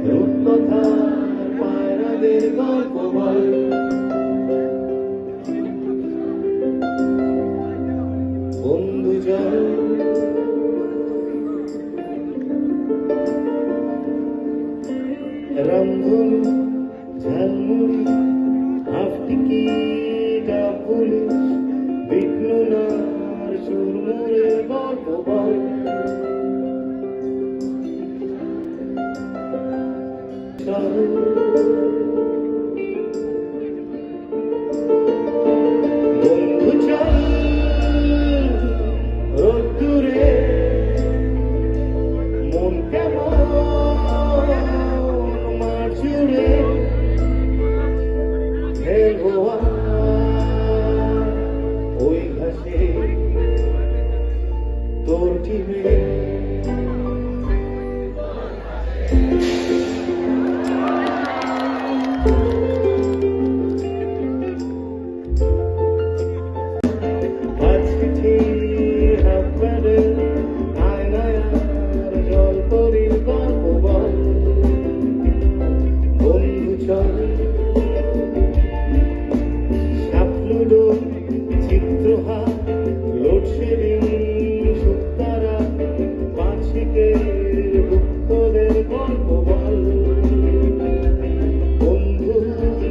রূপকথার পায়রাদের গল্প বল। বন্ধু চল রামধনু ঝালমুড়ি হাফ টিকিট পুলিশ বিঘ্ননার সুরমুরের গল্প বল। বন্ধু চল রোদ্দুরে মন কেমন মার জুড়ে খেলবো ওই ঘাসে তোর টিমে। চিত্রহার লোডশেডিং সুতারা পাঁচিকের দুঃখদের গল্প বল। বন্ধু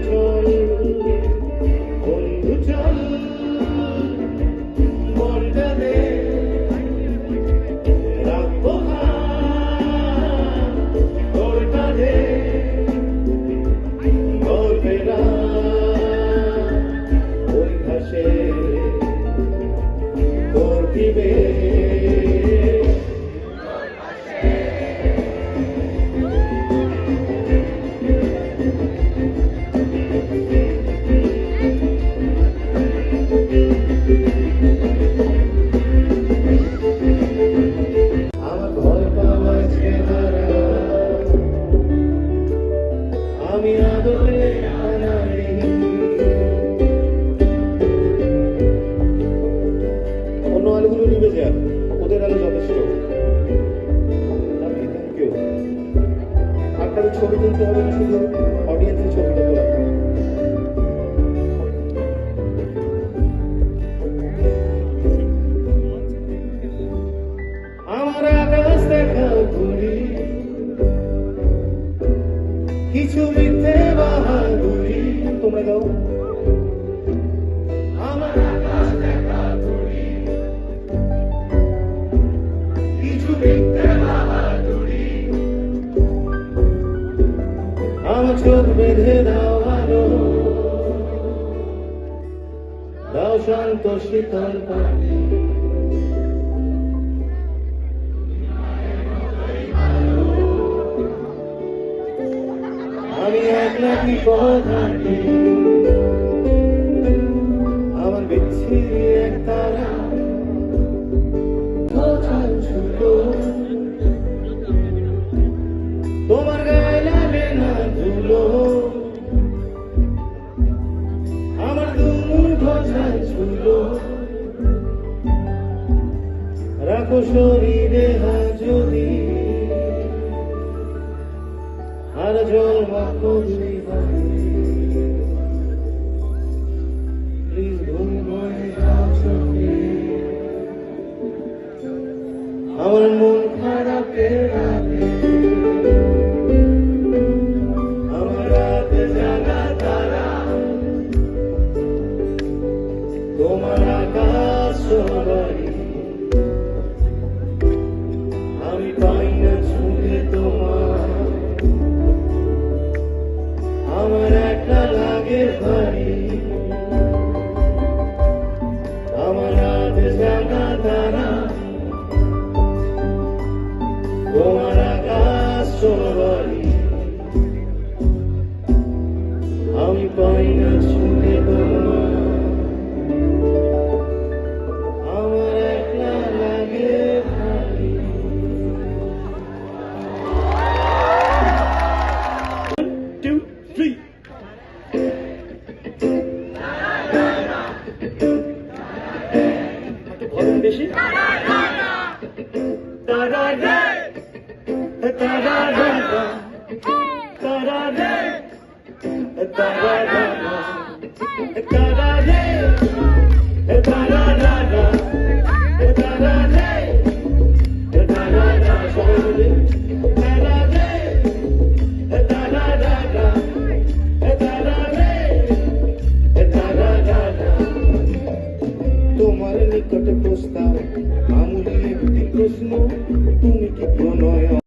চল বন্ধু চল মনটা দে রাখবো তোর কাঁধে গল্পেরা ওই ঘাসে তোর দিবে। আমার ভয় পাওয়া চেহারা আমি আদরে আনাই। অন্য আলোগুলো নিবে যাক, ওদের আলো যথেষ্ট। আপনার ছবি তুলতে হবে না, শুধু অডিয়েন্সের ছবিটা তোলা। আমার আকাশ দেখা ঘুরি কিছু মিথ্যে বাহাদুরি। তোমরা গাও। আমার আকাশ দেখা ঘুরি কিছু মিথ্যে বাহাদুরি। আমার চোখ বেঁধে দাও আলো, দাও শান্ত শীতল পানি। আমি একলা কি ঘাটি আমার বিচ্ছিরি এক তারা তোমার গায়ে লাগে না ধুলো। আমার দুমুঠো ছাই ছুলো রাখো শরীরে যদি আর জল মাখো দুই হাতে। প্লিজ ঘুম ঘরে যাও চোখে আমার মন খারাপের রাতে। আমার রাতে জাগা তারা তোমার আকাশ সবাই। আমি পাই না ছুঁয়ে তোমার, আমার একটা লাগে ভারী। আমার রাতে জাগা তারা তোমার আকাশ সবাই। আমি পাই না ছুঁয়ে তোমার, আমার একলা লাগে ভারী। 1 2 3 ভরণ বেশি তারা তারা রা রা, তারা রে, তারা রা রা।